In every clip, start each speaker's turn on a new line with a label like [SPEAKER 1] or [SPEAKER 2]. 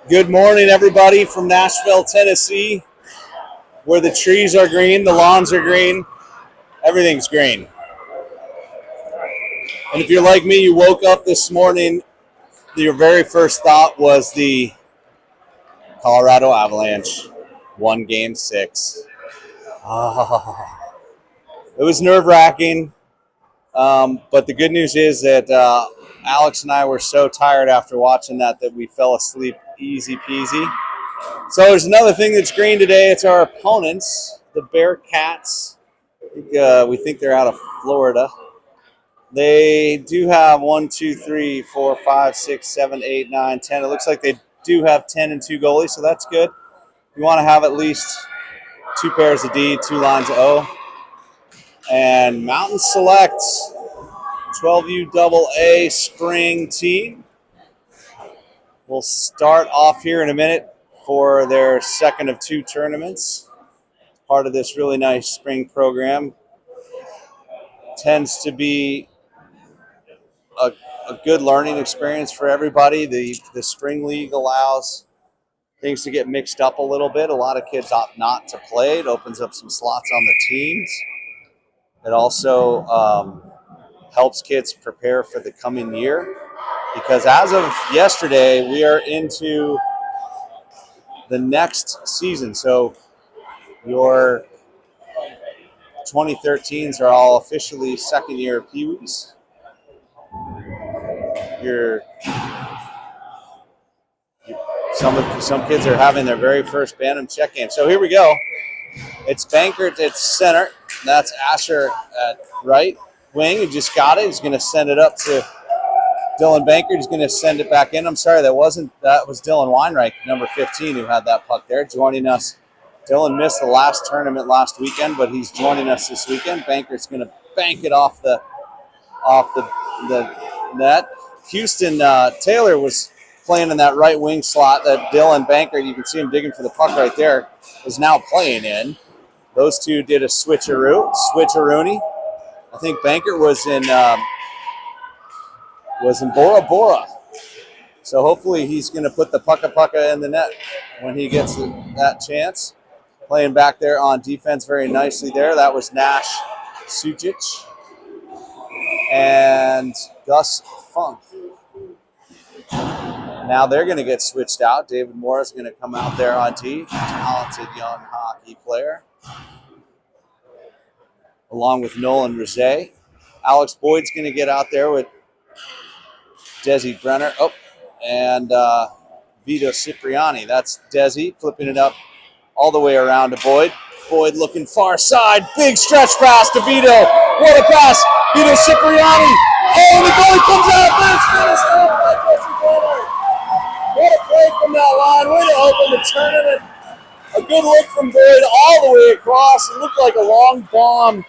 [SPEAKER 1] Good morning, everybody from Nashville, Tennessee, where the trees are green, the lawns are green, everything's green. And if you're like me, you woke up this morning, your very first thought was the Colorado Avalanche won Game 6. It was nerve-wracking, but the good news is that Alex and I were so tired after watching that we fell asleep easy peasy. So there's another thing that's green today. It's our opponents, the Bearcats. We think they're out of Florida. They do have 1, 2, 3, 4, 5, 6, 7, 8, 9, 10. It looks like they do have 10 and 2 goalies, so that's good. You want to have at least 2 pairs of D, 2 lines of O. And Mountain Select 12U AA spring team will start off here in a minute for their second of 2 tournaments. Part of this really nice spring program. Tends to be a good learning experience for everybody. The spring league allows things to get mixed up a little bit. A lot of kids opt not to play. It opens up some slots on the teams. It also helps kids prepare for the coming year, because as of yesterday, we are into the next season. So your 2013s are all officially second year Pee-wees. Some kids are having their very first Bantam check game. So here we go. It's Bankert at center. That's Asher at right wing. He just got it. He's going to send it up to Dylan Bankert. He's going to send it back in. I'm sorry, that was Dylan Weinreich, number 15, who had that puck there, joining us. Dylan missed the last tournament last weekend, but he's joining us this weekend. Bankert's going to bank it off the net. Houston Taylor was playing in that right wing slot that Dylan Bankert, you can see him digging for the puck right there, is now playing in. Those two did a switcheroony. I think Bankert was in Bora Bora. So hopefully he's going to put the pucka in the net when he gets that chance. Playing back there on defense very nicely there. That was Nash Sucic and Gus Funk. Now they're going to get switched out. David Moore is going to come out there on D. Talented young hockey player. Along with Nolan Rizet. Alex Boyd's going to get out there with Desi Brenner. And Vito Cipriani. That's Desi flipping it up all the way around to Boyd. Boyd looking far side. Big stretch pass to Vito. What a pass. Vito Cipriani. Oh, the goalie comes out. That's finished off by Jesse Brenner. What a play from that line. Way to open the tournament. A good look from Boyd all the way across. It looked like a long bomb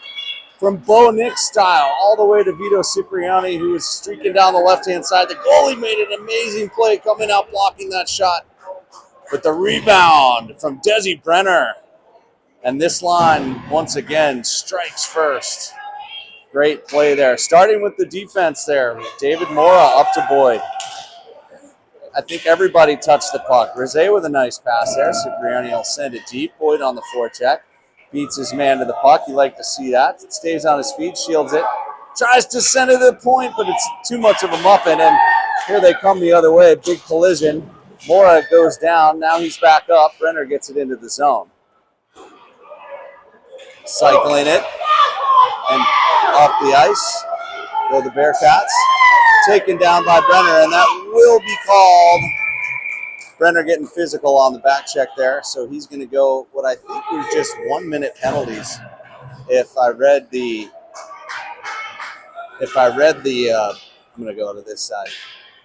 [SPEAKER 1] from Bo Nix style all the way to Vito Cipriani, who was streaking down the left-hand side. The goalie made an amazing play coming out blocking that shot. But the rebound from Desi Brenner. And this line, once again, strikes first. Great play there. Starting with the defense there. David Mora up to Boyd. I think everybody touched the puck. Rizet with a nice pass there. Cipriani will send it deep. Boyd on the forecheck. Beats his man to the puck. You like to see that. It stays on his feet, shields it. Tries to send it to the point, but it's too much of a muffin. And here they come the other way. Big collision. Mora goes down. Now he's back up. Brenner gets it into the zone. Cycling it. And off the ice go the Bearcats. Taken down by Brenner, and that will be called. Brenner getting physical on the back check there, so he's going to go what I think was just 1 minute penalties. If I read the, I'm going to go to this side.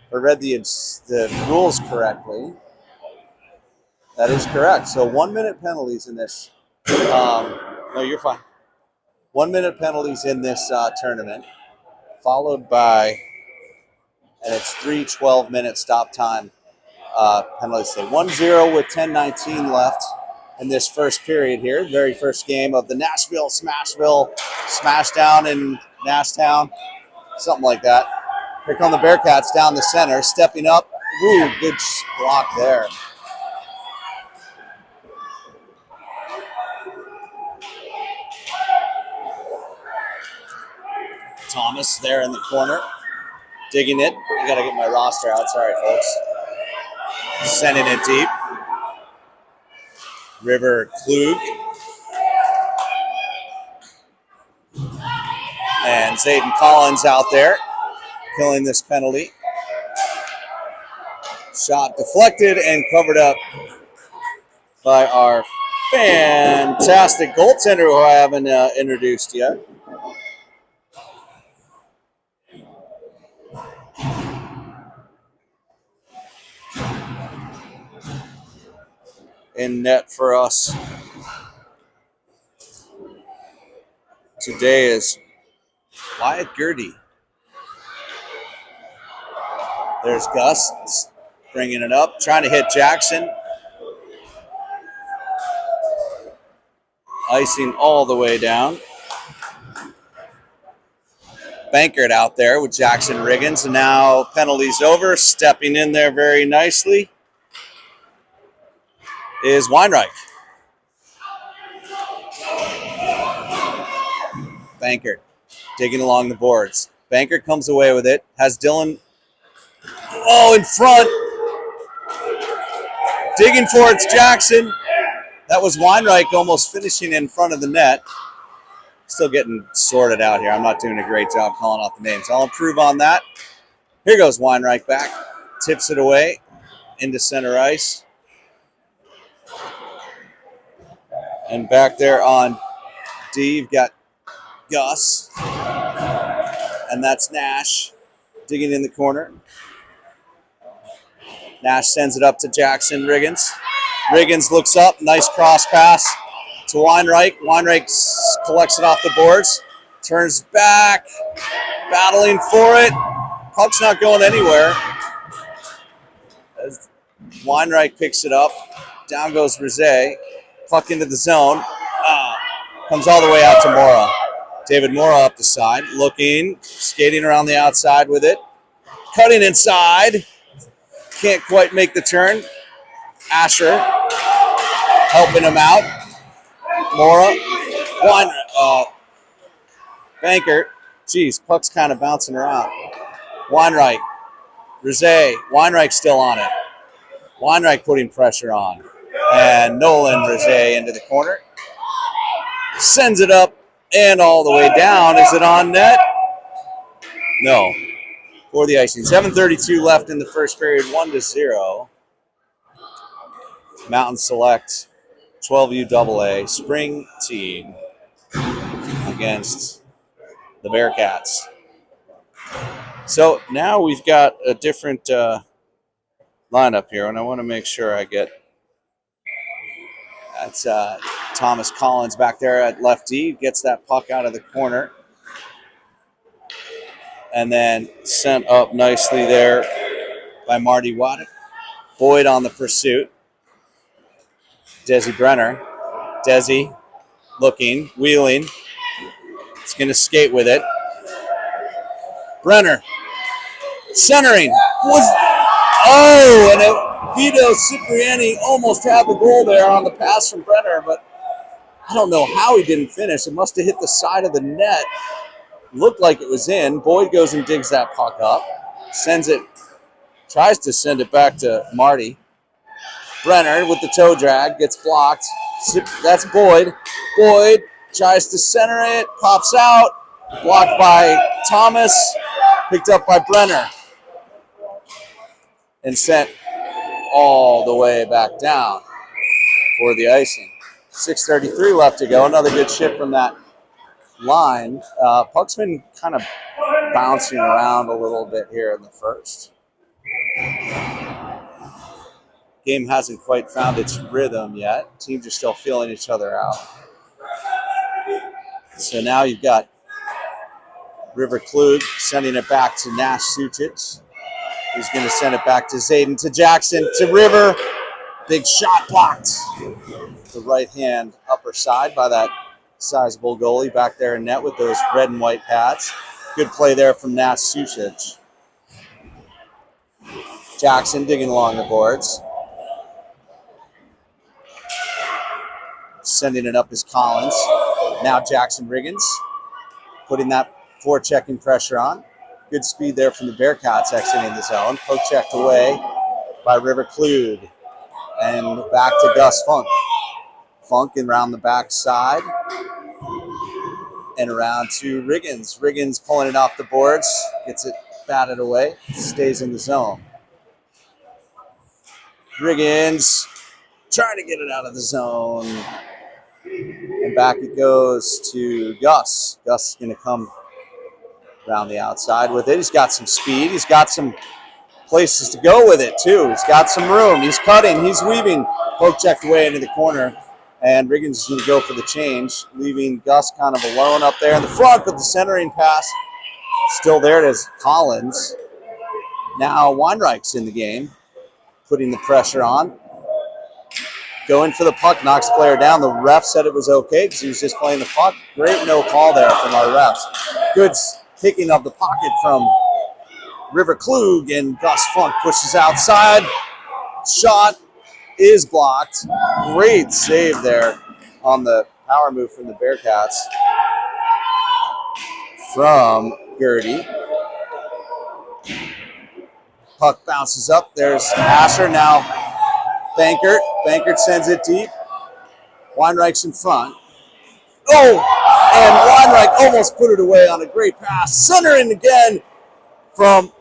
[SPEAKER 1] If I read the rules correctly, that is correct. So 1 minute penalties in this. No, you're fine. 1 minute penalties in this tournament, followed by, and it's 3 12-minute stop time penalties. 1-0 with 10:19 left in this first period here. Very first game of the Nashville Smashville Smashdown in Nashtown, something like that. Here come the Bearcats down the center, stepping up Ooh, good block there. Thomas there in the corner, digging it. I got to get my roster out. Sorry, folks. Sending it deep. River Klug. And Zayden Collins out there, killing this penalty. Shot deflected and covered up by our fantastic goaltender who I haven't introduced yet. In net for us today is Wyatt Gertie. There's Gus bringing it up, trying to hit Jackson. Icing all the way down. Bearcat out there with Jackson Riggins, and now penalties over. Stepping in there very nicely is Weinreich. Bearcat digging along the boards. Bearcat comes away with it. Has Dylan, in front. Digging for it's Jackson. That was Weinreich almost finishing in front of the net. Still getting sorted out here. I'm not doing a great job calling out the names. I'll improve on that. Here goes Weinreich back. Tips it away into center ice. And back there on D, you've got Gus. And that's Nash digging in the corner. Nash sends it up to Jackson Riggins. Riggins looks up. Nice cross pass to Weinreich. Weinreich collects it off the boards. Turns back. Battling for it. Puck's not going anywhere. As Weinreich picks it up. Down goes Rizet. Puck into the zone. Comes all the way out to Mora. David Mora up the side. Looking. Skating around the outside with it. Cutting inside. Can't quite make the turn. Asher helping him out. Mora. Bearcat. Geez, puck's kind of bouncing around. Weinreich. Rizet. Weinreich still on it. Weinreich putting pressure on. And Nolan Rizet into the corner. Sends it up and all the way down. Is it on net? No. For the icing. 7:32 left in the first period. 1-0. Mountain Select 12U AA spring team against the Bearcats. So now we've got a different lineup here, and I want to make sure I get that's Thomas Collins back there at left D, gets that puck out of the corner and then sent up nicely there by Marty Waddick. Boyd on the pursuit. Desi Brenner. Desi looking, wheeling. He's going to skate with it. Brenner centering. And Vito Cipriani almost had the goal there on the pass from Brenner, but I don't know how he didn't finish. It must have hit the side of the net. Looked like it was in. Boyd goes and digs that puck up. Sends it, tries to send it back to Marty. Brenner with the toe drag, gets blocked. That's Boyd. Boyd tries to center it, pops out. Blocked by Thomas, picked up by Brenner. And sent all the way back down for the icing. 6:33 left to go. Another good shift from that line. Puck's been kind of bouncing around a little bit here in the first. Game hasn't quite found its rhythm yet. Teams are still feeling each other out. So now you've got River Klug sending it back to Nash Sutic. He's going to send it back to Zayden, to Jackson, to River. Big shot blocked. The right hand upper side by that sizable goalie back there in net with those red and white pads. Good play there from Nash Sutic. Jackson digging along the boards. Sending it up is Collins. Now Jackson Riggins putting that forechecking pressure on. Good speed there from the Bearcats exiting the zone. Poke checked away by River Kluge. And back to Gus Funk. Funk and around the back side. And around to Riggins. Riggins pulling it off the boards. Gets it batted away. Stays in the zone. Riggins trying to get it out of the zone. And back it goes to Gus. Gus is going to come around the outside with it. He's got some speed. He's got some places to go with it, too. He's got some room. He's cutting. He's weaving. Poke checked away into the corner. And Riggins is going to go for the change, leaving Gus kind of alone up there in the front, but the centering pass still there. It is Collins. Now Weinreich's in the game, putting the pressure on. Going for the puck, knocks the player down. The ref said it was okay because he was just playing the puck. Great no call there from our refs. Good picking of the pocket from River Kluge, and Gus Funk pushes outside. Shot is blocked. Great save there on the power move from the Bearcats from Gertie. Puck bounces up. There's Asher. Now Bankert. Bankert sends it deep. Weinreich's in front. Oh, and Weinreich almost put it away on a great pass. Centering again from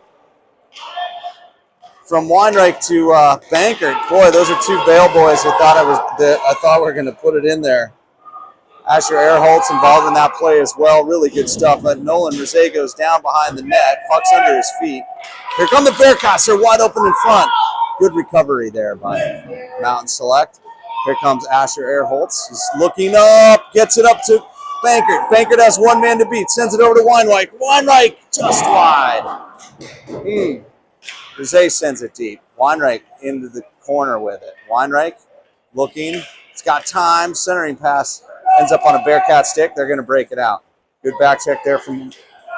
[SPEAKER 1] Weinreich to Bankert. Boy, those are two Vail boys I thought were going to put it in there. Asher Earholtz involved in that play as well. Really good stuff. But Nolan Rosé goes down behind the net. Puck's under his feet. Here come the Bearcats. They're wide open in front. Good recovery there by Mountain Select. Here comes Asher Earholtz. He's looking up. Gets it up to Bankert. Bankert has one man to beat. Sends it over to Weinreich. Weinreich just wide. Rosé sends it deep. Weinreich into the corner with it. Weinreich looking. It's got time. Centering pass ends up on a Bearcat stick. They're going to break it out. Good back check there from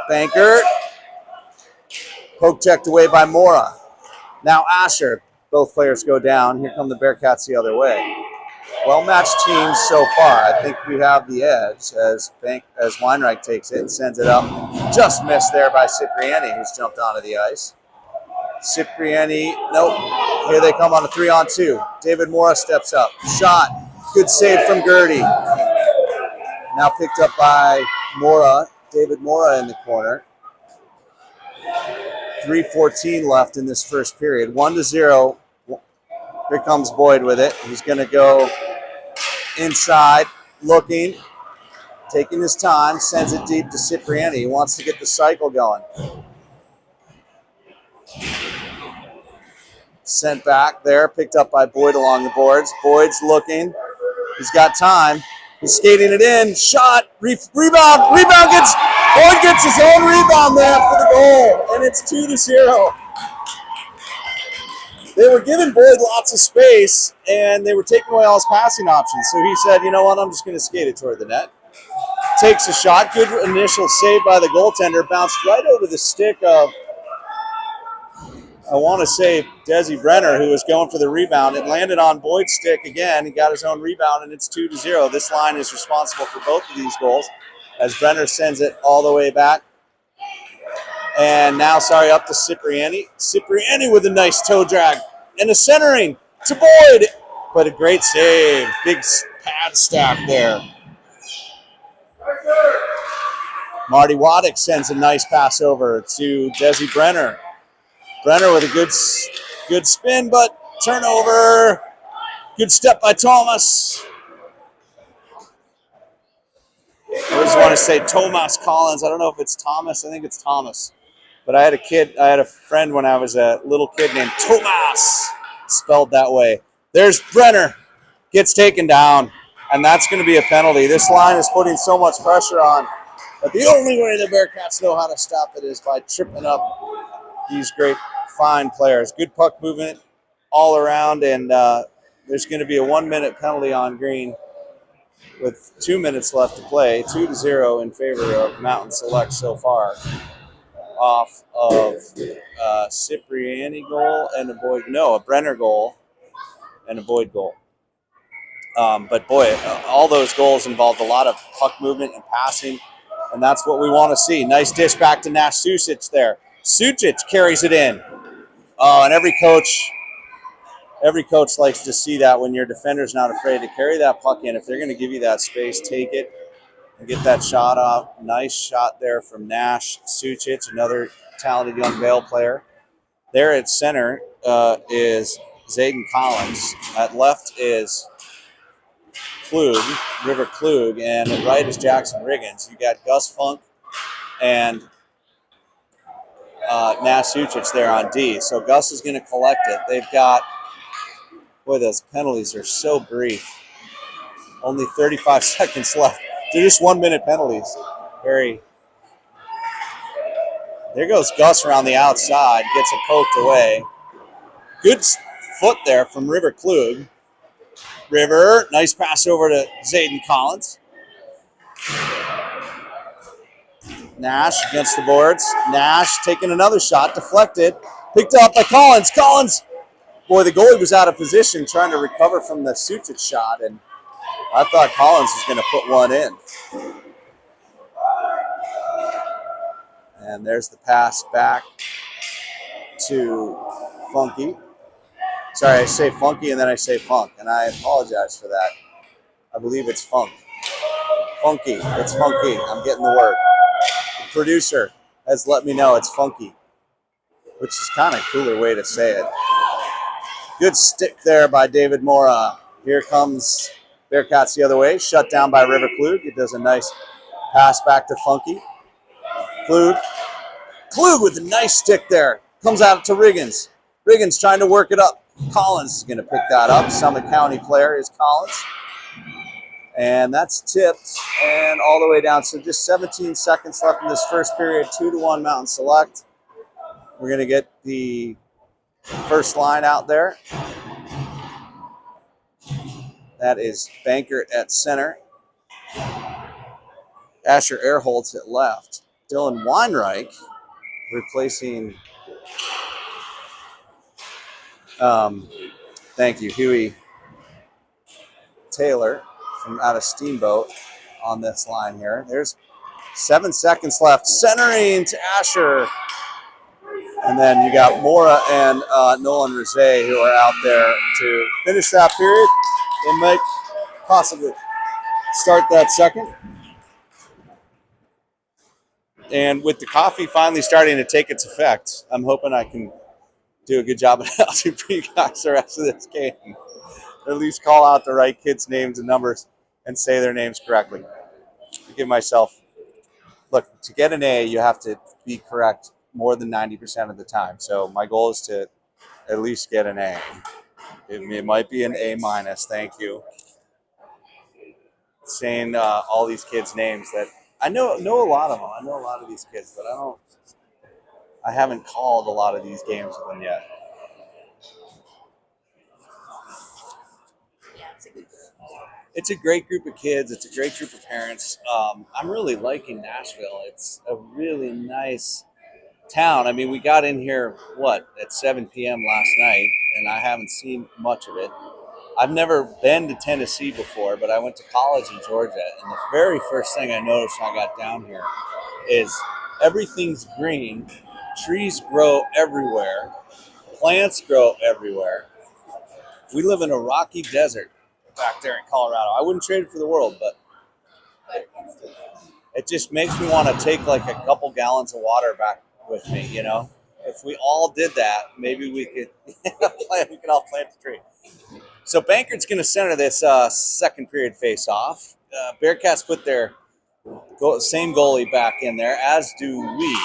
[SPEAKER 1] Bankert. Poke checked away by Mora. Now Asher. Both players go down. Here come the Bearcats the other way. Well-matched teams so far. I think we have the edge as Weinreich takes it and sends it up. Just missed there by Cipriani, who's jumped onto the ice. Cipriani, nope. Here they come on a 3-on-2. David Mora steps up. Shot. Good save from Gertie. Now picked up by Mora. David Mora in the corner. 3:14 left in this first period. 1-0. Here comes Boyd with it. He's going to go inside, looking, taking his time, sends it deep to Cipriani. He wants to get the cycle going. Sent back there, picked up by Boyd along the boards. Boyd's looking. He's got time. He's skating it in. Shot. Rebound. Boyd gets his own rebound there for the goal, and it's 2-0. They were giving Boyd lots of space, and they were taking away all his passing options. So he said, you know what, I'm just going to skate it toward the net. Takes a shot. Good initial save by the goaltender. Bounced right over the stick of, I want to say, Desi Brenner, who was going for the rebound. It landed on Boyd's stick again. He got his own rebound, and it's 2-0. This line is responsible for both of these goals as Brenner sends it all the way back. And now, up to Cipriani. Cipriani with a nice toe drag and a centering to Boyd. But a great save. Big pad stack there. Marty Waddick sends a nice pass over to Desi Brenner. Brenner with a good spin, but turnover. Good step by Thomas. I always want to say Tomas Collins. I don't know if it's Thomas. I think it's Thomas. But I had a friend when I was a little kid named Tomas, spelled that way. There's Brenner, gets taken down, and that's going to be a penalty. This line is putting so much pressure on, but the only way the Bearcats know how to stop it is by tripping up these great, fine players. Good puck movement all around, and there's going to be a 1-minute penalty on Green with 2 minutes left to play. 2-0 in favor of Mountain Select so far. off of Cipriani goal and a Brenner goal and a Boyd goal. But boy, all those goals involved a lot of puck movement and passing, and that's what we want to see. Nice dish back to Nash Sucic there. Sucic carries it in. And every coach likes to see that when your defender's not afraid to carry that puck in. If they're going to give you that space, take it and get that shot off. Nice shot there from Nash Sucic, another talented young Vail player. There at center is Zayden Collins. At left is River Klug, and at right is Jackson Riggins. You got Gus Funk and Nash Sucic there on D. So Gus is going to collect it. They've got, boy, those penalties are so brief. Only 35 seconds left. They're just 1 minute penalties. There goes Gus around the outside, gets it poked away. Good foot there from River Klug. River, nice pass over to Zayden Collins. Nash against the boards. Nash taking another shot, deflected, picked up by Collins. Collins, boy, the goalie was out of position trying to recover from the Sucic shot, and I thought Collins was going to put one in. And there's the pass back to Funky. Sorry, I say Funky and then I say Funk, and I apologize for that. I believe it's Funk. Funky. It's Funky. I'm getting the word. The producer has let me know it's Funky, which is kind of a cooler way to say it. Good stick there by David Mora. Here comes Bearcats the other way. Shut down by River Klug. It does a nice pass back to Funky. Klug with a nice stick there. Comes out to Riggins. Riggins trying to work it up. Collins is going to pick that up. Summit County player is Collins. And that's tipped and all the way down. So just 17 seconds left in this first period. 2-1 Mountain Select. We're going to get the first line out there. That is Bankert at center. Asher Erholtz at left. Dylan Weinreich replacing thank you, Huey Taylor from out of Steamboat on this line here. There's 7 seconds left. Centering to Asher. And then you got Mora and Nolan Rizet who are out there to finish that period. They might possibly start that second. And with the coffee finally starting to take its effect, I'm hoping I can do a good job of helping you guys the rest of this game. Or at least call out the right kids' names and numbers and say their names correctly. Give myself, look, to get an A, you have to be correct more than 90% of the time. So my goal is to at least get an A. It might be an A-, thank you. Saying all these kids' names that I know a lot of them. I know a lot of these kids, but I haven't called a lot of these games with them yet.
[SPEAKER 2] Yeah, it's a good group.
[SPEAKER 1] It's a great group of kids. It's a great group of parents. I'm really liking Nashville. It's a really nice town. I mean, we got in here, at 7 p.m. last night, and I haven't seen much of it. I've never been to Tennessee before, but I went to college in Georgia, and the very first thing I noticed when I got down here is everything's green. Trees grow everywhere. Plants grow everywhere. We live in a rocky desert back there in Colorado. I wouldn't trade it for the world, but it just makes me want to take like a couple gallons of water back with me, you know? If we all did that, maybe we could all plant a tree. So Bankert's going to center this second period face-off. Bearcats put their same goalie back in there, as do we.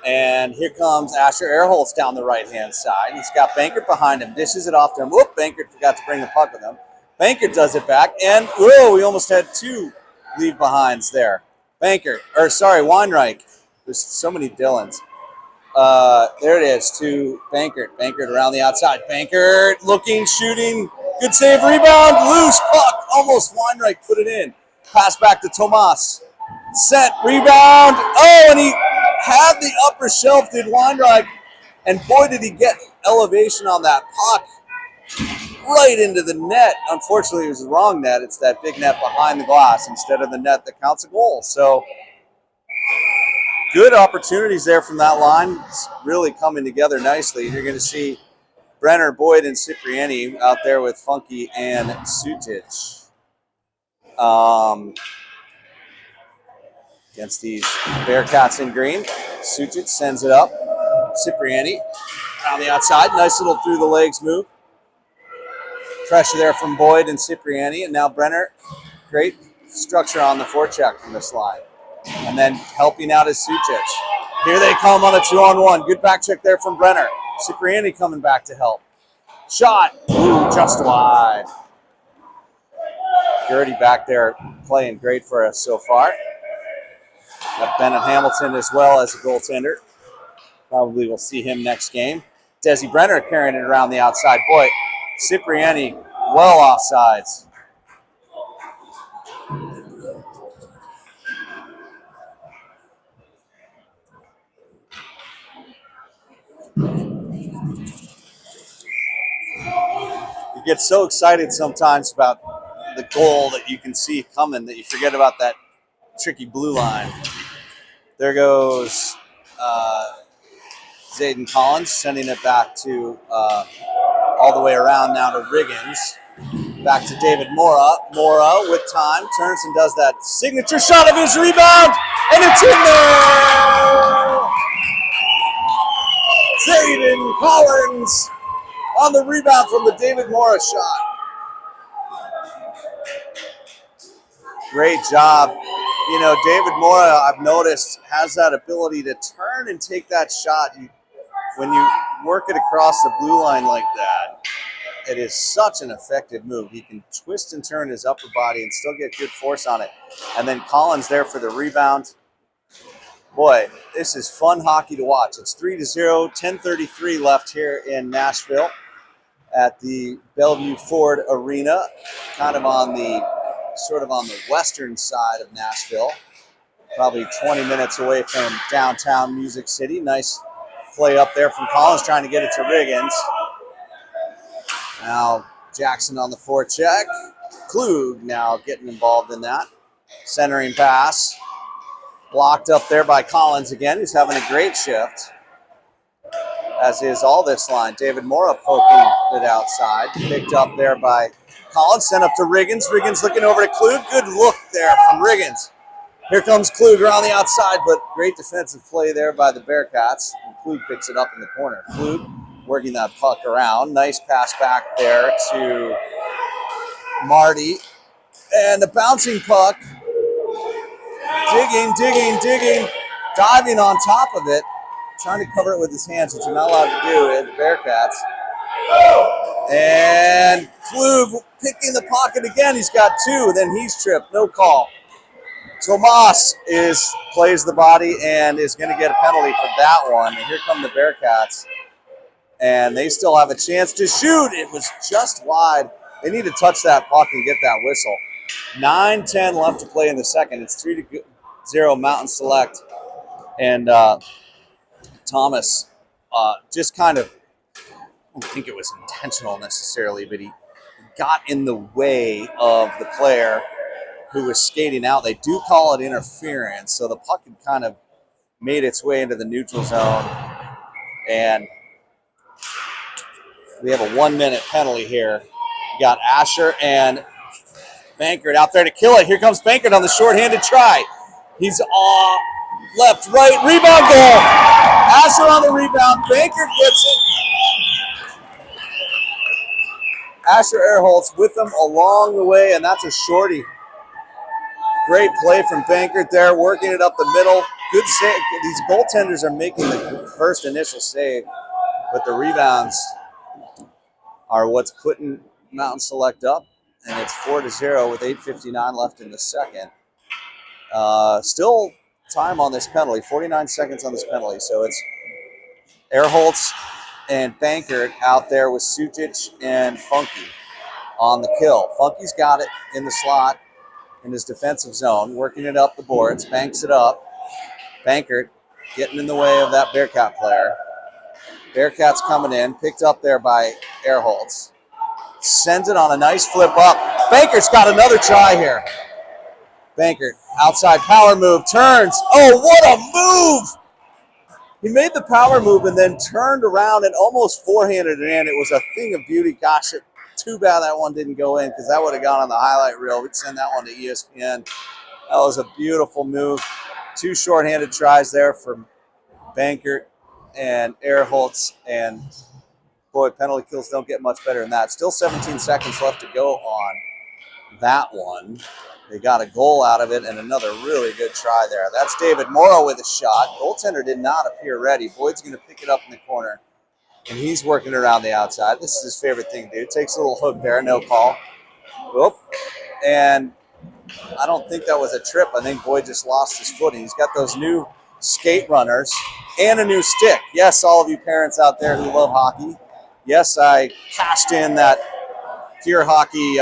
[SPEAKER 1] And here comes Asher Erholtz down the right-hand side. He's got Bankert behind him, dishes it off to him. Whoop, Bankert forgot to bring the puck with him. Bankert does it back, and whoa, we almost had two leave-behinds there. Weinreich. There's so many Dylans. There it is to Bankert. Bankert around the outside. Bankert looking, shooting. Good save, rebound, loose puck. Almost Weinreich put it in. Pass back to Tomas. Set, rebound. Oh, and had the upper shelf, did line drive, and boy, did he get elevation on that puck right into the net. Unfortunately, it was the wrong net. It's that big net behind the glass instead of the net that counts a goal. So good opportunities there from that line. It's really coming together nicely. You're going to see Brenner, Boyd, and Cipriani out there with Funky and Sutic. Against these Bearcats in green. Sutic sends it up. Cipriani on the outside. Nice little through the legs move. Pressure there from Boyd and Cipriani. And now Brenner. Great structure on the forecheck from this line. And then helping out is Sutic. Here they come on a 2-on-1. Good back check there from Brenner. Cipriani coming back to help. Shot. Ooh, just wide. Gertie back there playing great for us so far. Got Bennett Hamilton as well as a goaltender. Probably we'll see him next game. Desi Brenner carrying it around the outside. Boy, Cipriani well offsides. You get so excited sometimes about the goal that you can see coming that you forget about that tricky blue line. There goes Zayden Collins, sending it back to all the way around now to Riggins. Back to David Mora. Mora with time, turns and does that signature shot of his rebound, and it's in there! Zayden Collins on the rebound from the David Mora shot. Great job. You know, David Mora, I've noticed, has that ability to turn and take that shot. When you work it across the blue line like that, it is such an effective move. He can twist and turn his upper body and still get good force on it. And then Collins there for the rebound. Boy, this is fun hockey to watch. It's 3-0, 10:33 left here in Nashville at the Bellevue Ford Arena, kind of on the western side of Nashville, probably 20 minutes away from downtown Music City. Nice play up there from Collins, trying to get it to Riggins. Now Jackson on the forecheck. Klug now getting involved in that. Centering pass. Blocked up there by Collins again, who's having a great shift, as is all this line. David Mora poking it outside. Picked up there by Collins, sent up to Riggins. Riggins looking over to Klug. Good look there from Riggins. Here comes Klug around the outside, but great defensive play there by the Bearcats. And Klug picks it up in the corner. Klug working that puck around. Nice pass back there to Marty. And the bouncing puck. Digging. Diving on top of it. Trying to cover it with his hands, which you're not allowed to do at the Bearcats. And Klug picking the pocket again. He's got two. Then he's tripped. No call. Tomas plays the body and is going to get a penalty for that one. And here come the Bearcats. And they still have a chance to shoot. It was just wide. They need to touch that puck and get that whistle. 9:10 left to play in the second. It's 3-0 Mountain Select. And Thomas just kind of, I don't think it was intentional necessarily, but he got in the way of the player who was skating out. They do call it interference, so the puck had kind of made its way into the neutral zone. And we have a 1-minute penalty here. We got Asher and Bankert out there to kill it. Here comes Bankert on the shorthanded try. He's left, right, rebound, goal. Asher on the rebound. Bankert gets it. Asher Earholtz with them along the way, and that's a shorty. Great play from Bankert there, working it up the middle. Good save. These goaltenders are making the first initial save, but the rebounds are what's putting Mountain Select up, and it's 4-0 with 8:59 left in the second. Still time on this penalty, 49 seconds on this penalty, so it's Earholtz and Bankert out there with Sutic and Funky on the kill. Funky's got it in the slot in his defensive zone, working it up the boards, banks it up. Bankert getting in the way of that Bearcat player. Bearcat's coming in, picked up there by Airholtz. Sends it on a nice flip up. Banker's got another try here. Banker, outside power move, turns. Oh, what a move! He made the power move and then turned around and almost forehanded it in. It was a thing of beauty. Gosh, too bad that one didn't go in because that would have gone on the highlight reel. We'd send that one to ESPN. That was a beautiful move. 2 shorthanded tries there from Banker and Airholtz. And, boy, penalty kills don't get much better than that. Still 17 seconds left to go on that one. They got a goal out of it and another really good try there. That's David Morrow with a shot. Goaltender did not appear ready. Boyd's going to pick it up in the corner, and he's working around the outside. This is his favorite thing to do. Takes a little hook there, no call. Whoop. And I don't think that was a trip. I think Boyd just lost his footing. He's got those new skate runners and a new stick. Yes, all of you parents out there who love hockey. Yes, I cashed in that Pure Hockey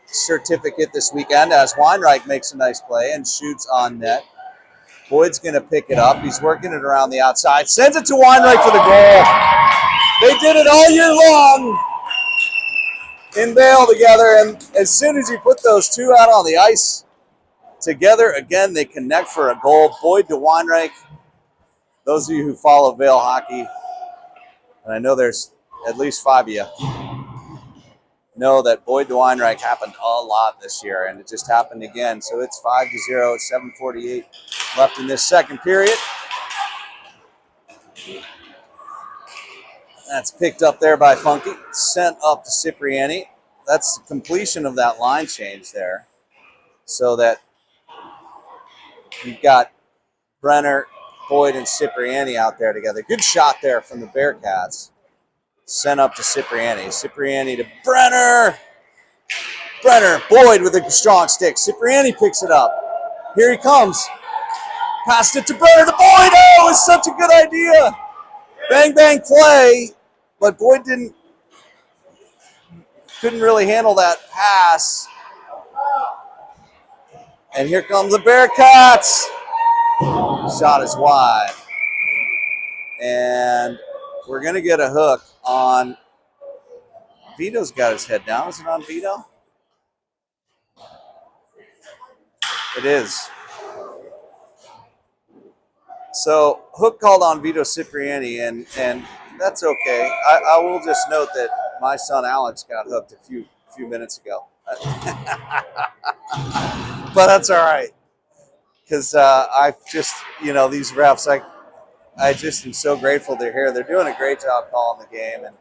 [SPEAKER 1] certificate this weekend as Weinreich makes a nice play and shoots on net. Boyd's going to pick it up. He's working it around the outside. Sends it to Weinreich for the goal. They did it all year long in Vail together, and as soon as you put those two out on the ice together, again, they connect for a goal. Boyd to Weinreich. Those of you who follow Vail hockey, and I know there's at least 5 of you, know that Boyd to Weinreich happened a lot this year, and it just happened again. So it's 5-0, 7:48 left in this second period. That's picked up there by Funky, sent up to Cipriani. That's the completion of that line change there, so that you've got Brenner, Boyd, and Cipriani out there together. Good shot there from the Bearcats. Sent up to Cipriani. Cipriani to Brenner. Brenner, Boyd with a strong stick. Cipriani picks it up. Here he comes. Passed it to Brenner to Boyd. Oh, it's such a good idea. Bang, bang play. But Boyd couldn't really handle that pass. And here comes the Bearcats. Shot is wide. And we're going to get a hook on, Vito's got his head down. Is it on Vito? It is. So hook called on Vito Cipriani, and that's okay. I will just note that my son Alex got hooked a few minutes ago. But that's all right. Because I just, these refs, I just am so grateful they're here. They're doing a great job calling the game, and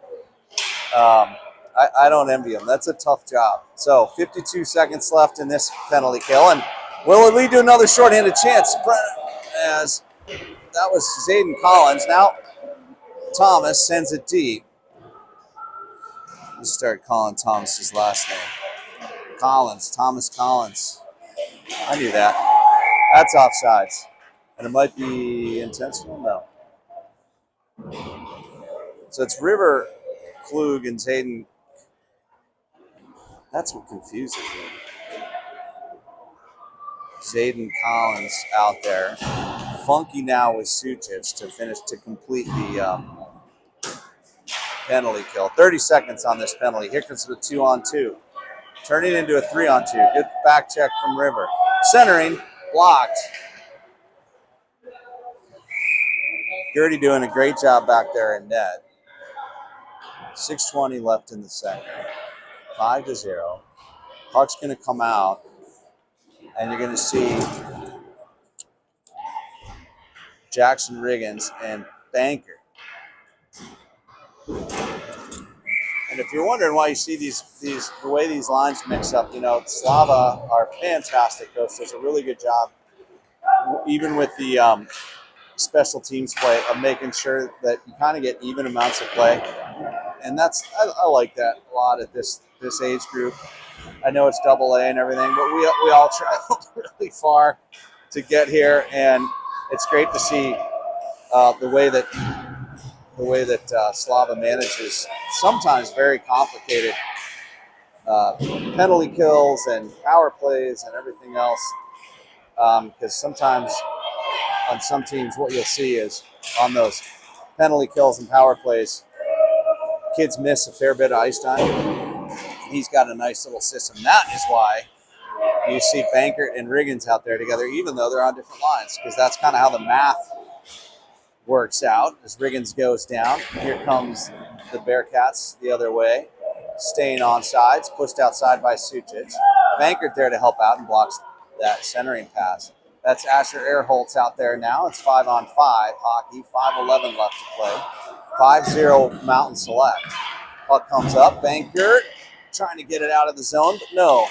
[SPEAKER 1] I don't envy them. That's a tough job. So 52 seconds left in this penalty kill, and will it lead to another shorthanded chance? As that was Zayden Collins. Now Thomas sends it deep. Let's start calling Thomas's last name. Thomas Collins. I knew that. That's offsides. And it might be intentional? No. So it's River, Klug, and Zayden. That's what confuses me. Zayden Collins out there. Funky now with Sucic to complete the penalty kill. 30 seconds on this penalty. Here comes the 2-on-2. Turning into a 3-on-2. Good back check from River. Centering, blocked. Gertie doing a great job back there in net. 6:20 left in the second. 5-0. Puck's going to come out, and you're going to see Jackson Riggins and Banker. And if you're wondering why you see the way these lines mix up, Slava, our fantastic coach, does a really good job, even with the special teams play, of making sure that you kind of get even amounts of play. And I like that a lot at this age group. I know it's AA and everything, but we all traveled really far to get here, and it's great to see the way that Slava manages sometimes very complicated penalty kills and power plays and everything else, because sometimes on some teams, what you'll see is on those penalty kills and power plays, kids miss a fair bit of ice time. He's got a nice little system. That is why you see Bankert and Riggins out there together, even though they're on different lines, because that's kind of how the math works out. As Riggins goes down, here comes the Bearcats the other way, staying on sides, pushed outside by Sucic. Bankert there to help out and blocks that centering pass. That's Asher Earholtz out there now. It's 5-on-5 hockey, 5:11 left to play. 5-0 Mountain Select. Puck comes up, Bankert trying to get it out of the zone, but no.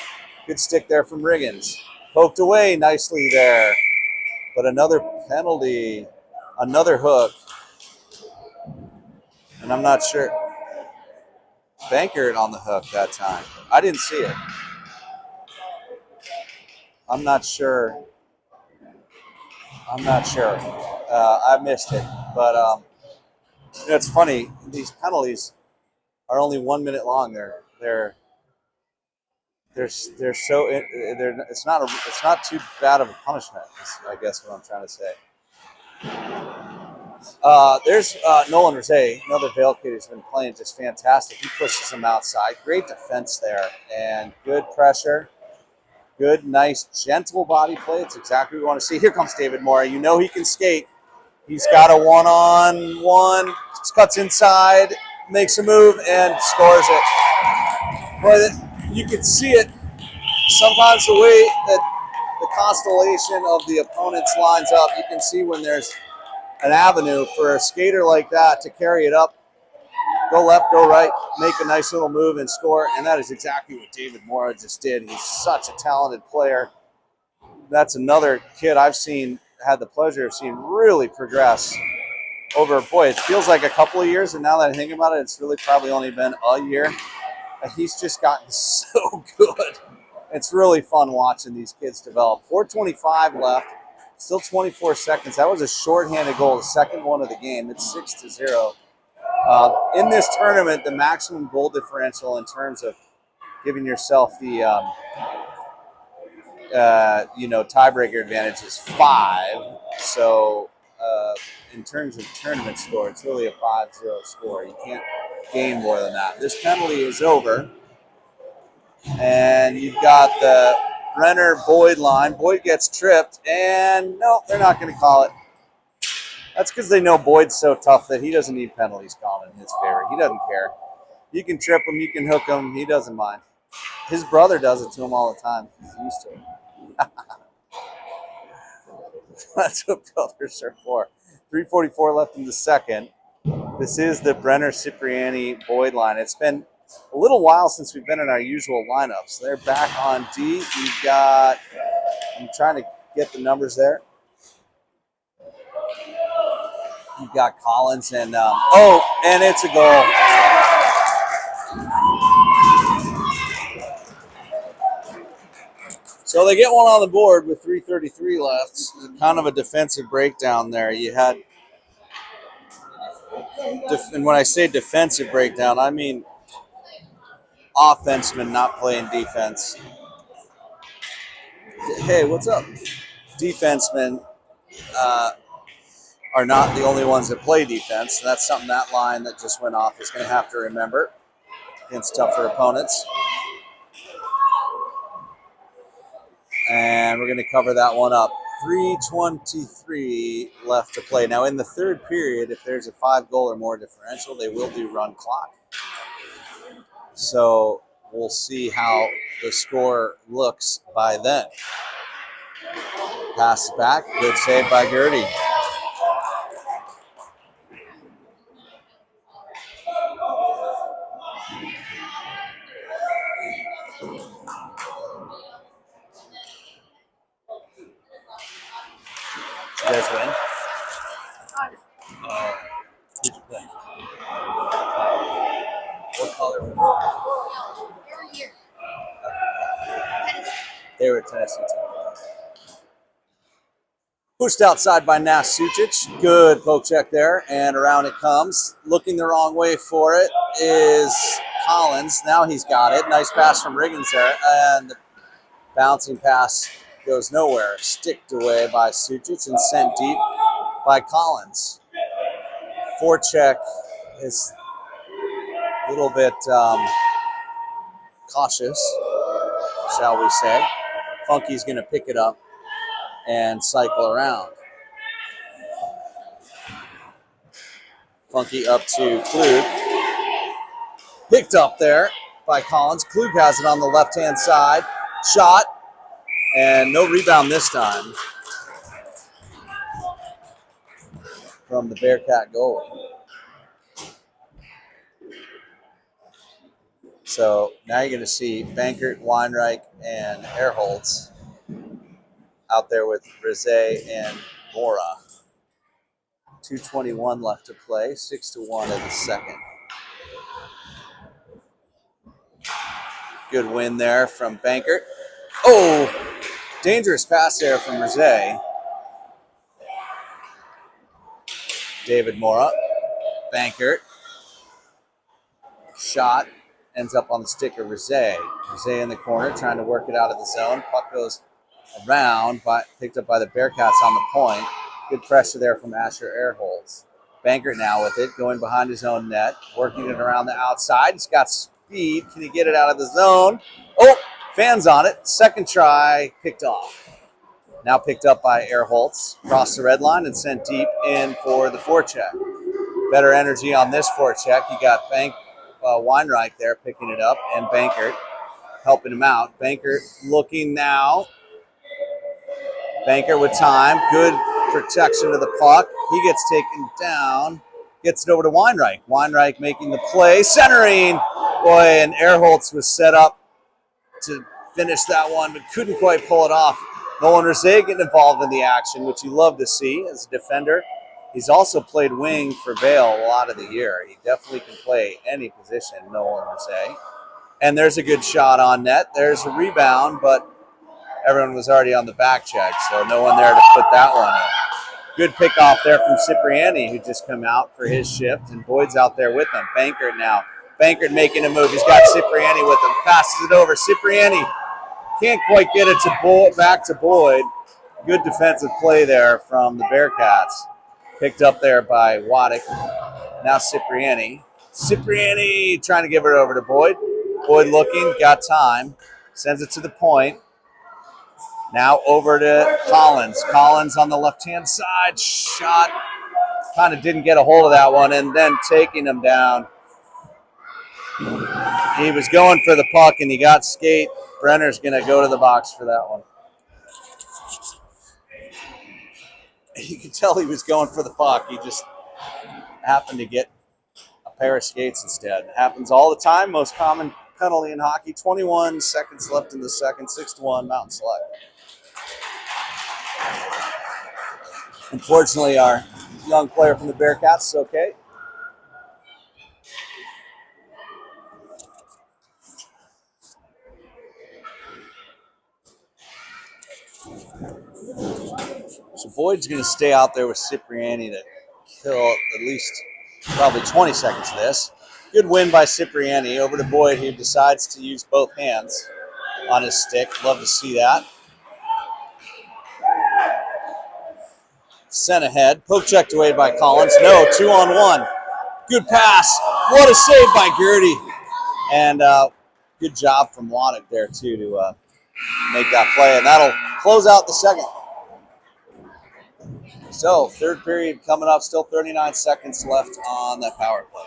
[SPEAKER 1] Good stick there from Riggins. Poked away nicely there. But another penalty, another hook. And I'm not sure. Bankert on the hook that time. I didn't see it. I'm not sure. I missed it. But it's funny. These penalties are only 1 minute long. It's not too bad of a punishment, is I guess what I'm trying to say. There's Nolan Rosé, another Vail kid who's been playing just fantastic. He pushes him outside. Great defense there and good pressure. Good, nice, gentle body play. It's exactly what we want to see. Here comes David Mora. You know he can skate. He's got a one-on-one. Cuts inside, makes a move, and scores it. Boy, you can see it sometimes the way that the constellation of the opponents lines up. You can see when there's an avenue for a skater like that to carry it up, go left, go right, make a nice little move and score. And that is exactly what David Mora just did. He's such a talented player. That's another kid I've had the pleasure of seeing really progress over, boy, it feels like a couple of years. And now that I think about it, it's really probably only been a year. And he's just gotten so good. It's really fun watching these kids develop. 4:25 left, still 24 seconds. That was a shorthanded goal, the second one of the game. It's 6-0. In this tournament, the maximum goal differential in terms of giving yourself the tiebreaker advantage is 5. So in terms of tournament score, it's really a 5-0 score. You can't gain more than that. This penalty is over. And you've got the Brenner-Boyd line. Boyd gets tripped, and no, they're not going to call it. That's because they know Boyd's so tough that he doesn't need penalties called in his favor. He doesn't care. You can trip him, you can hook him. He doesn't mind. His brother does it to him all the time. He's used to it. That's what brothers are for. 3:44 left in the second. This is the Brenner-Cipriani-Boyd line. It's been a little while since we've been in our usual lineups. They're back on D. We've got, I'm trying to get the numbers there. You've got Collins and, and it's a goal. So they get one on the board with 3:33 left. Kind of a defensive breakdown there. You had, and when I say defensive breakdown, I mean offensemen not playing defense. Hey, what's up? Defensemen are not the only ones that play defense. And that's something that line that just went off is going to have to remember against tougher opponents. And we're going to cover that one up. 3:23 left to play. Now, in the third period, if there's a 5-goal or more differential, they will do run clock. So we'll see how the score looks by then. Pass back. Good save by Gertie. You guys win? Who'd you play? What color?
[SPEAKER 2] They were here.
[SPEAKER 1] They were Tennessee team. Pushed outside by Nash Sucic. Good poke check there, and around it comes. Looking the wrong way for it is Collins. Now he's got it. Nice pass from Riggins there, and the bouncing pass goes nowhere. Sticked away by Sucic and sent deep by Collins. Forecheck is a little bit cautious, shall we say. Funky's going to pick it up and cycle around. Funky up to Klug. Picked up there by Collins. Klug has it on the left-hand side. Shot, and no rebound this time from the Bearcat goalie. So now you're going to see Bankert, Weinreich, and Erholtz out there with Rizet and Mora. 2:21 left to play, 6-1 in the second. Good win there from Bankert. Oh, dangerous pass there from Rizet. David Mora, Bankert. Shot, ends up on the stick of Rizet. Rizet in the corner trying to work it out of the zone. Puck goes around, picked up by the Bearcats on the point. Good pressure there from Asher Erholtz. Bankert now with it, going behind his own net, working it around the outside. He's got speed. Can he get it out of the zone? Oh, fans on it. Second try, picked off. Now picked up by Erholtz. Crossed the red line and sent deep in for the forecheck. Better energy on this forecheck. You got Weinreich there picking it up, and Bankert helping him out. Bankert looking now. Bankert with time. Good protection of the puck. He gets taken down. Gets it over to Weinreich. Weinreich making the play. Centering. Boy, and Erholtz was set up to finish that one, but couldn't quite pull it off. Nolan Rizet getting involved in the action, which you love to see as a defender. He's also played wing for Vail a lot of the year. He definitely can play any position, Nolan Rizet. And there's a good shot on net. There's a rebound, but everyone was already on the back check, so no one there to put that one in. Good pickoff there from Cipriani, who just come out for his shift, and Boyd's out there with him. Bankert now. Bankert making a move. He's got Cipriani with him. Passes it over. Cipriani can't quite get it to back to Boyd. Good defensive play there from the Bearcats. Picked up there by Waddick. Now Cipriani. Cipriani trying to give it over to Boyd. Boyd looking, got time. Sends it to the point. Now over to Collins. Collins on the left-hand side. Shot. Kind of didn't get a hold of that one, and then taking him down. He was going for the puck, and he got skate. Brenner's going to go to the box for that one. You could tell he was going for the puck. He just happened to get a pair of skates instead. It happens all the time. Most common penalty in hockey. 21 seconds left in the second. 6-1 Mountain Select. Unfortunately, our young player from the Bearcats is okay. So Boyd's going to stay out there with Cipriani to kill at least probably 20 seconds of this. Good win by Cipriani. Over to Boyd, who decides to use both hands on his stick. Love to see that. Sent ahead. Poke checked away by Collins. No, 2-on-1. Good pass. What a save by Gertie. And good job from Waddick there, too, to make that play. And that'll close out the second. So, third period coming up. Still 39 seconds left on that power play.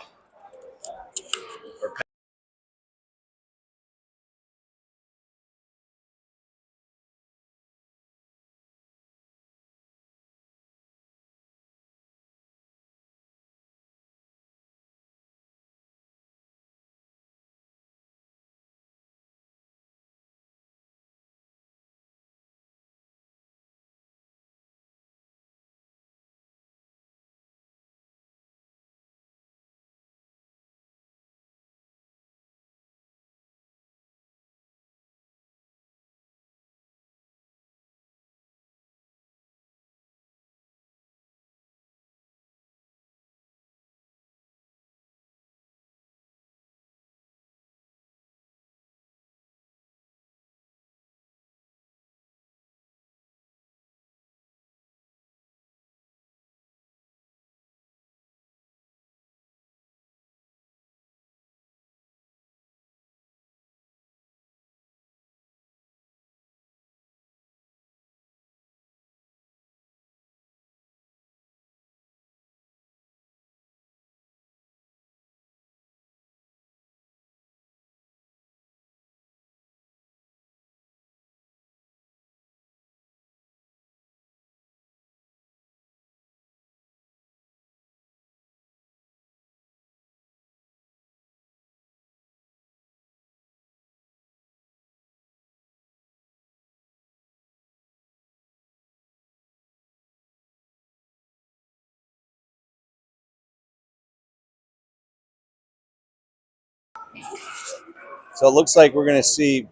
[SPEAKER 1] So it looks like we're going to see,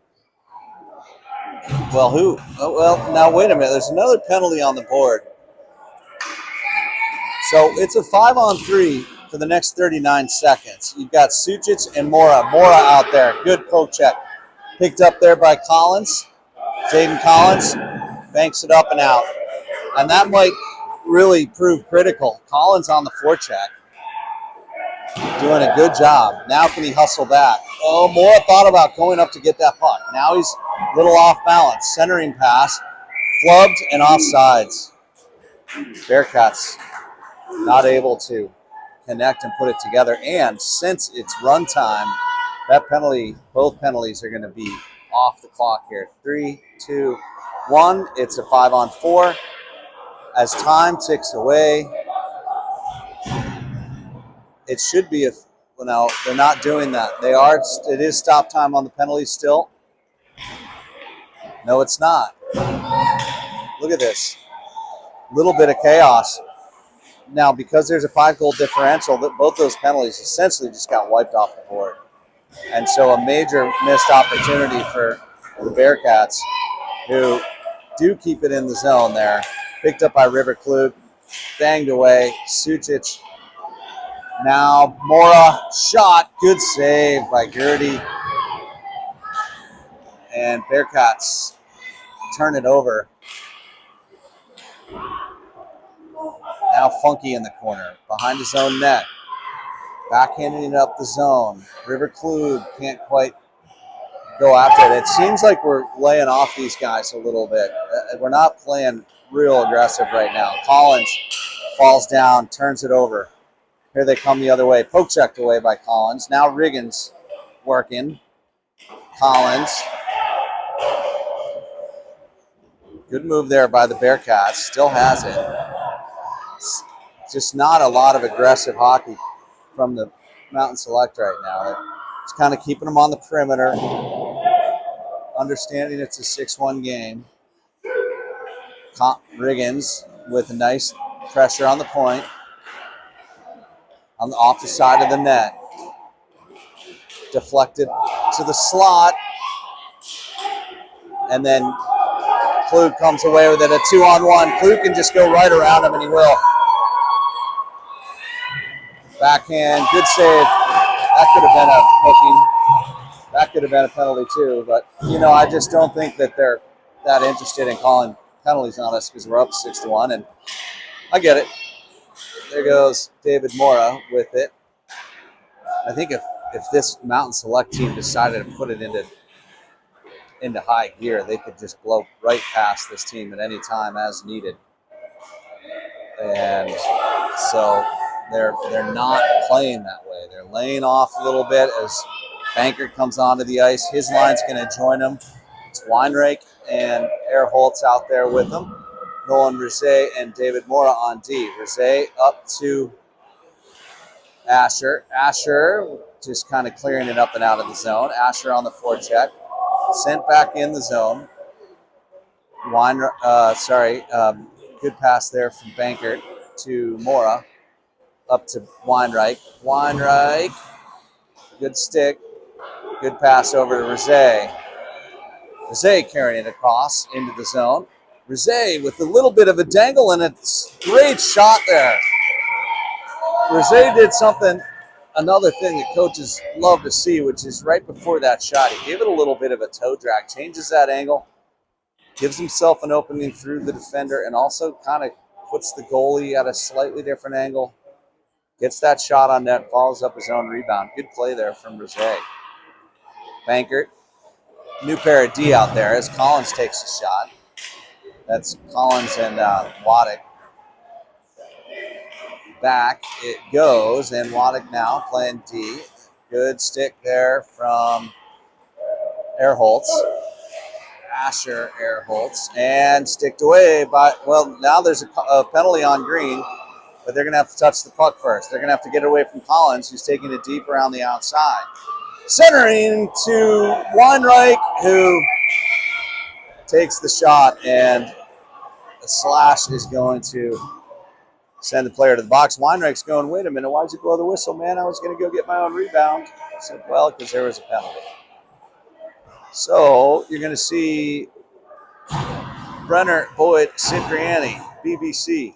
[SPEAKER 1] well, who? Oh, well, now wait a minute. There's another penalty on the board. So it's a 5-on-3 for the next 39 seconds. You've got Sucic and Mora. Mora out there. Good poke check. Picked up there by Collins. Jaden Collins banks it up and out. And that might really prove critical. Collins on the forecheck. Doing a good job. Now can he hustle back? Oh, Mora thought about going up to get that puck. Now he's a little off balance. Centering pass. Flubbed and offsides. Bearcats not able to connect and put it together. And since it's run time, that penalty, both penalties are going to be off the clock here. 3, 2, 1. It's a 5-on-4. As time ticks away, it should be well, no, they're not doing that. It is stop time on the penalty still. No, it's not. Look at this. Little bit of chaos. Now, because there's a 5-goal differential, both those penalties essentially just got wiped off the board. And so a major missed opportunity for the Bearcats, who do keep it in the zone there. Picked up by River Klug, banged away. Sucic. Now Mora, shot. Good save by Gertie. And Bearcats turn it over. Now Funky in the corner, behind his own net. Backhanding it up the zone. River Klug can't quite go after it. It seems like we're laying off these guys a little bit. We're not playing real aggressive right now. Collins falls down, turns it over. Here they come the other way. Poke checked away by Collins. Now Riggins working. Collins. Good move there by the Bearcats. Still has it. It's just not a lot of aggressive hockey from the Mountain Select right now. It's kind of keeping them on the perimeter. Understanding it's a 6-1 game. Riggins with a nice pressure on the point. Off the side of the net. Deflected to the slot. And then Klug comes away with it, a 2-on-1. Klug can just go right around him, and he will. Backhand, good save. That could have been a hooking. That could have been a penalty too. But, I just don't think that they're that interested in calling penalties on us because we're up 6-1. And I get it. There goes David Mora with it. I think if this Mountain Select team decided to put it into high gear, they could just blow right past this team at any time as needed. And so they're not playing that way. They're laying off a little bit as Banker comes onto the ice. His line's going to join him. It's Weinreich and Erholtz out there with them. Nolan Rizet and David Mora on D. Rizet up to Asher. Asher just kind of clearing it up and out of the zone. Asher on the forecheck. Sent back in the zone. Good pass there from Bankert to Mora. Up to Weinreich. Weinreich. Good stick. Good pass over to Rizet. Rizet carrying it across into the zone. Rizet with a little bit of a dangle and a great shot there. Rizet did another thing that coaches love to see, which is right before that shot, he gave it a little bit of a toe drag, changes that angle, gives himself an opening through the defender, and also kind of puts the goalie at a slightly different angle. Gets that shot on net, follows up his own rebound. Good play there from Rizet. Bankert. New pair of D out there as Collins takes a shot. That's Collins and Waddick. Back it goes, and Waddick now playing D. Good stick there from Erholtz. Asher Erholtz. And sticked away by, now there's a penalty on Green, but they're going to have to touch the puck first. They're going to have to get it away from Collins, who's taking it deep around the outside. Centering to Weinreich, who takes the shot, and the slash is going to send the player to the box. Weinreich's going, wait a minute, why'd you blow the whistle, man? I was going to go get my own rebound. I said, well, because there was a penalty. So you're going to see Brenner, Boyd, Cipriani, BBC.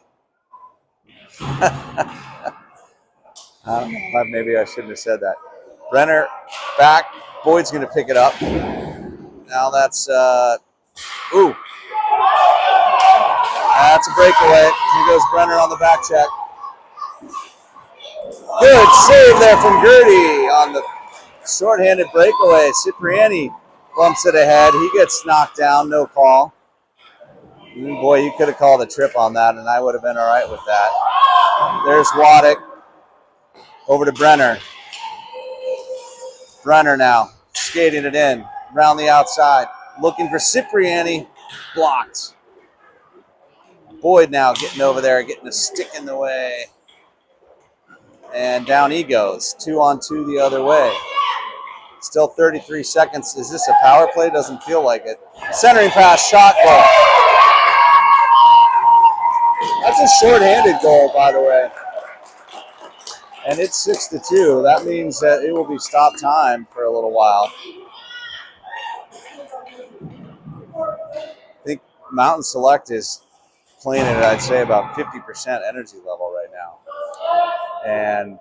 [SPEAKER 1] Maybe I shouldn't have said that. Brenner back. Boyd's going to pick it up. Now that's that's a breakaway. Here goes Brenner on the back check. Good save there from Gertie on the shorthanded breakaway. Cipriani bumps it ahead. He gets knocked down. No call. Boy, you could have called a trip on that, and I would have been all right with that. There's Waddick. Over to Brenner. Brenner now skating it in around the outside. Looking for Cipriani. Blocked. Boyd now getting over there, getting a stick in the way. And down he goes. 2-on-2 the other way. Still 33 seconds. Is this a power play? Doesn't feel like it. Centering pass, shot, goal. That's a shorthanded goal, by the way. And it's 6-2. That means that it will be stop time for a little while. I think Mountain Select is playing at, I'd say, about 50% energy level right now. And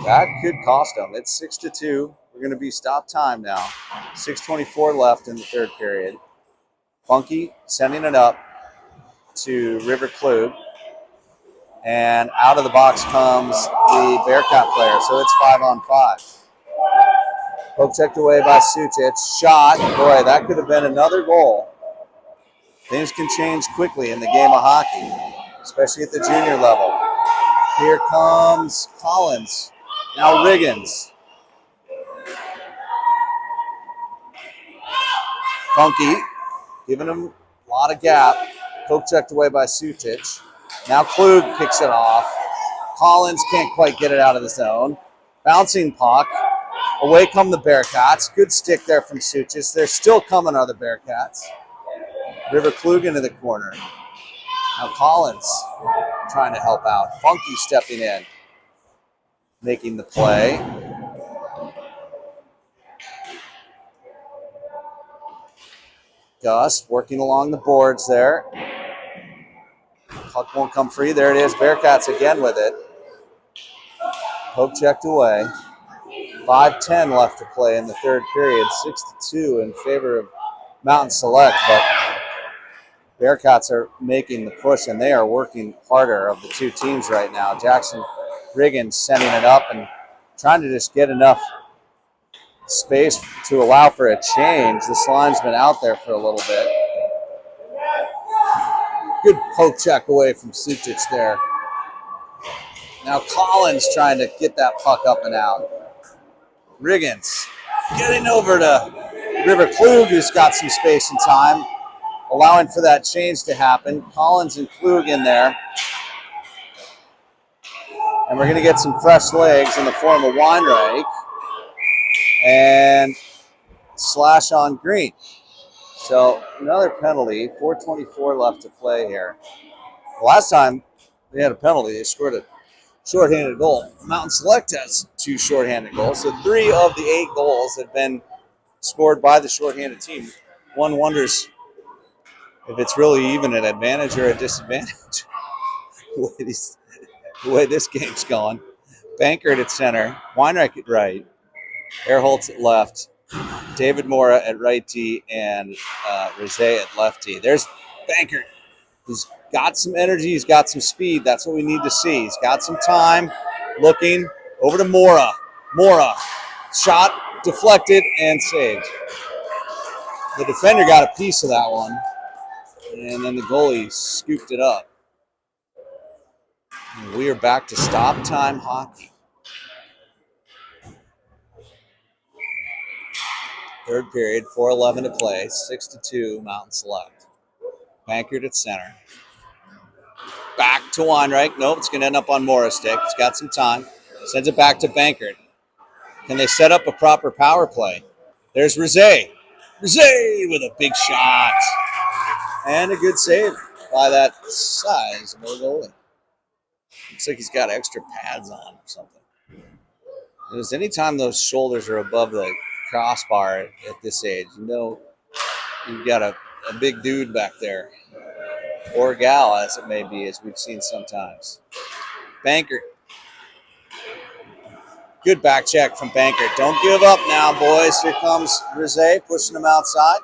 [SPEAKER 1] that could cost them. It's 6-2. We're going to be stop time now. 6:24 left in the third period. Funky sending it up to River Klug. And out of the box comes the Bearcat player. So it's 5-on-5. Poke checked away by Sutic. Shot. Boy, that could have been another goal. Things can change quickly in the game of hockey, especially at the junior level. Here comes Collins. Now Riggins. Funky, giving him a lot of gap. Poke checked away by Sutic. Now Klug picks it off. Collins can't quite get it out of the zone. Bouncing puck. Away come the Bearcats. Good stick there from Sutic. They're still coming, are the Bearcats. River Klug into the corner. Now Collins trying to help out. Funky stepping in. Making the play. Gus working along the boards there. Puck won't come free. There it is. Bearcats again with it. Poke checked away. 5:10 left to play in the third period. 6-2 in favor of Mountain Select. But Bearcats are making the push, and they are working harder of the two teams right now. Jackson Riggins sending it up and trying to just get enough space to allow for a change. This line's been out there for a little bit. Good poke check away from Sutic there. Now Collins trying to get that puck up and out. Riggins getting over to River Klug, who's got some space and time, allowing for that change to happen. Collins and Klug in there. And we're going to get some fresh legs in the form of Weinreich and slash on Green. So another penalty, 4:24 left to play here. Last time they had a penalty, they scored a shorthanded goal. Mountain Select has 2 shorthanded goals, so 3 of the 8 goals have been scored by the shorthanded team. One wonders if it's really even an advantage or a disadvantage the way this game's going. Bankert at center, Weinreich at right, Erholtz at left, David Mora at right T, and Rizet at left T. There's Bankert. He's got some energy. He's got some speed. That's what we need to see. He's got some time. Looking over to Mora. Mora. Shot deflected and saved. The defender got a piece of that one. And then the goalie scooped it up. And we are back to stop time hockey. Third period, 4:11 to play, 6-2, Mountain Select. Bankert at center. Back to Weinreich. Nope, it's going to end up on Mora's stick. He's got some time. Sends it back to Bankert. Can they set up a proper power play? There's Rizet. Rizet with a big shot. And a good save by that size of a goalie. Looks like he's got extra pads on or something. Because anytime those shoulders are above the crossbar at this age. You know, you've got a big dude back there, or gal, as it may be, as we've seen sometimes. Bankert. Good back check from Bankert. Don't give up now, boys. Here comes Rizet pushing him outside.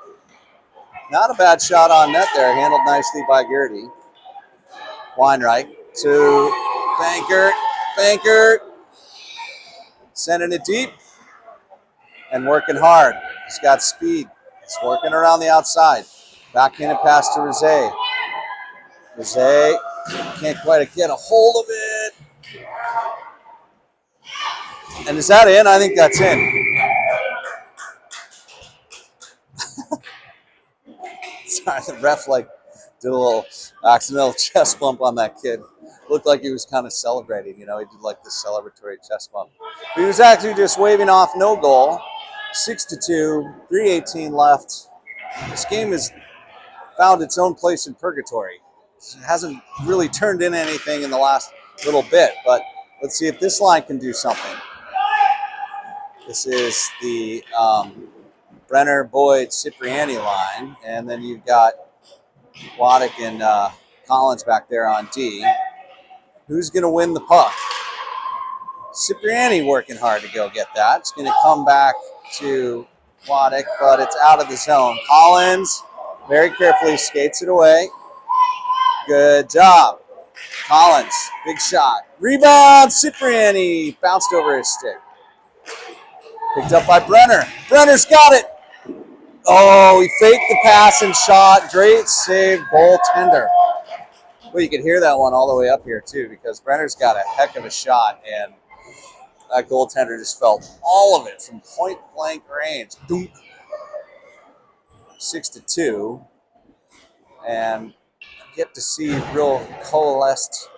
[SPEAKER 1] Not a bad shot on net there, handled nicely by Gertie. Weinreich to Bankert. Bankert sending it deep and working hard. He's got speed. He's working around the outside. Backhanded pass to Rizet. Rizet can't quite get a hold of it. And is that in? I think that's in. Sorry, the ref did a little accidental chest bump on that kid. Looked like he was kind of celebrating. You know, he did like this celebratory chest bump. But he was actually just waving off no goal. 6-2, 3:18 left. This game has found its own place in purgatory. It hasn't really turned in anything in the last little bit, but let's see if this line can do something. This is the Brenner, Boyd, Cipriani line, and then you've got Waddick and Collins back there on D. Who's going to win the puck? Cipriani working hard to go get that. It's going to come back to Waddick, but it's out of the zone. Collins very carefully skates it away. Good job. Collins, big shot. Rebound, Cipriani. Bounced over his stick. Picked up by Brenner. Brenner's got it. Oh, he faked the pass and shot. Great save, goaltender. Well, you could hear that one all the way up here, too, because Brenner's got a heck of a shot, and that goaltender just felt all of it from point-blank range. Dunk. 6-2. And get to see real coalesced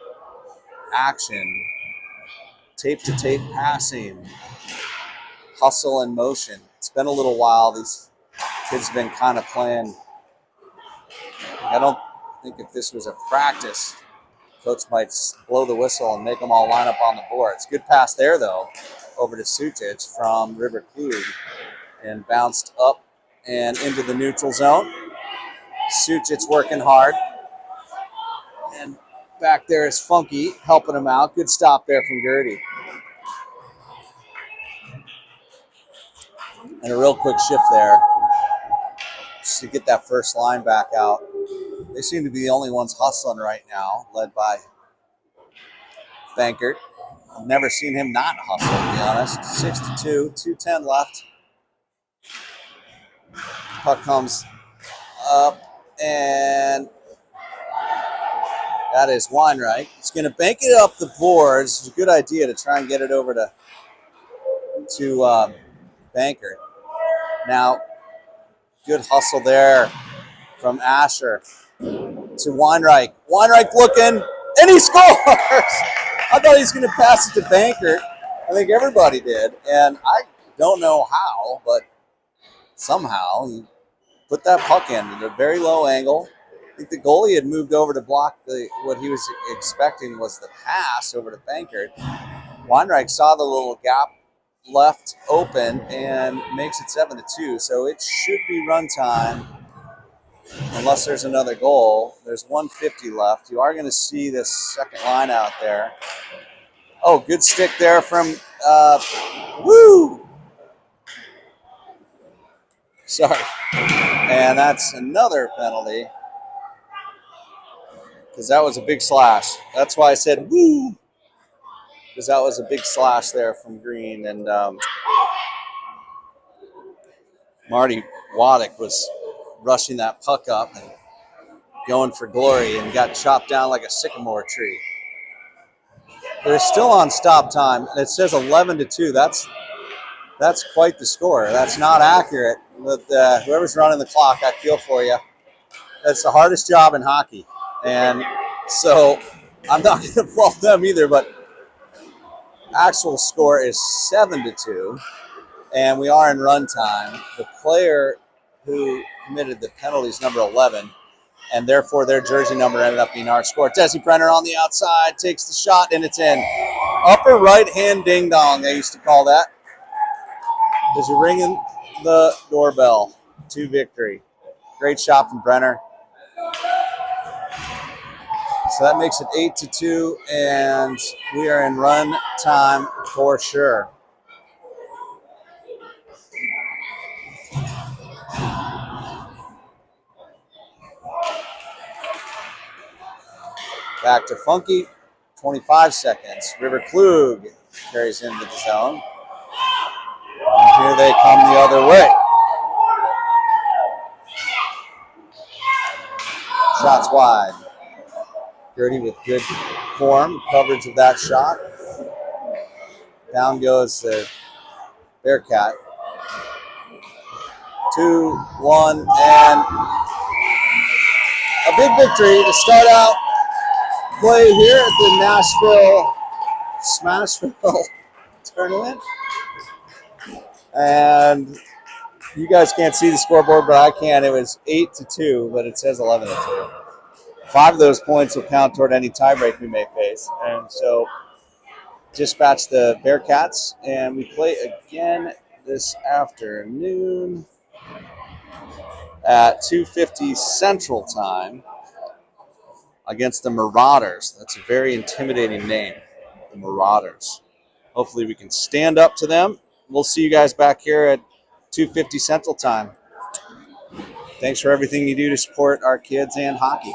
[SPEAKER 1] action. Tape-to-tape passing. Hustle and motion. It's been a little while. These kids have been kind of playing. I don't think if this was a practice, coach might blow the whistle and make them all line up on the boards. Good pass there, though, over to Sucic from River Klug and bounced up and into the neutral zone. Sucic working hard. And back there is Funky helping him out. Good stop there from Gertie. And a real quick shift there just to get that first line back out. They seem to be the only ones hustling right now, led by Bankert. I've never seen him not hustle, to be honest. 6-2, 2:10 left. Puck comes up, and that is Weinreich. He's going to bank it up the boards. It's a good idea to try and get it over to Bankert. Now, good hustle there from Asher to Weinreich. Weinreich looking, and he scores! I thought he was going to pass it to Bankert. I think everybody did, and I don't know how, but somehow he put that puck in at a very low angle. I think the goalie had moved over to block what he was expecting was the pass over to Bankert. Weinreich saw the little gap left open and makes it 7-2, so it should be run time unless there's another goal. There's 1:50 left. You are going to see this second line out there. Oh, good stick there from Sorry. And that's another penalty because that was a big slash. That's why I said woo, because that was a big slash there from Green. And Marty Waddick was rushing that puck up and going for glory and got chopped down like a sycamore tree. They're still on stop time, and it says 11-2. That's quite the score. That's not accurate. But whoever's running the clock, I feel for you. That's the hardest job in hockey, and so I'm not going to fault them either. But actual score is 7-2, and we are in run time. The player who committed the penalty is number 11, and therefore their jersey number ended up being our score. Desi Brenner on the outside takes the shot, and it's in. Upper right hand ding dong, they used to call that. There's a ring in the doorbell to victory. Great shot from Brenner. So that makes it 8-2, and we are in run time for sure. Back to Funky, 25 seconds. River Klug carries into the zone. And here they come the other way. Shots wide. Gertie with good form, coverage of that shot. Down goes the Bearcat. 2-1, and a big victory to start out play here at the Nashville Smashville tournament. And you guys can't see the scoreboard, but I can. It was 8-2, but it says 11-2. 5 of those points will count toward any tiebreak we may face. And so dispatch the Bearcats, and we play again this afternoon at 2:50 Central Time against the Marauders. That's a very intimidating name, the Marauders. Hopefully we can stand up to them. We'll see you guys back here at 2:50 Central Time. Thanks for everything you do to support our kids and hockey.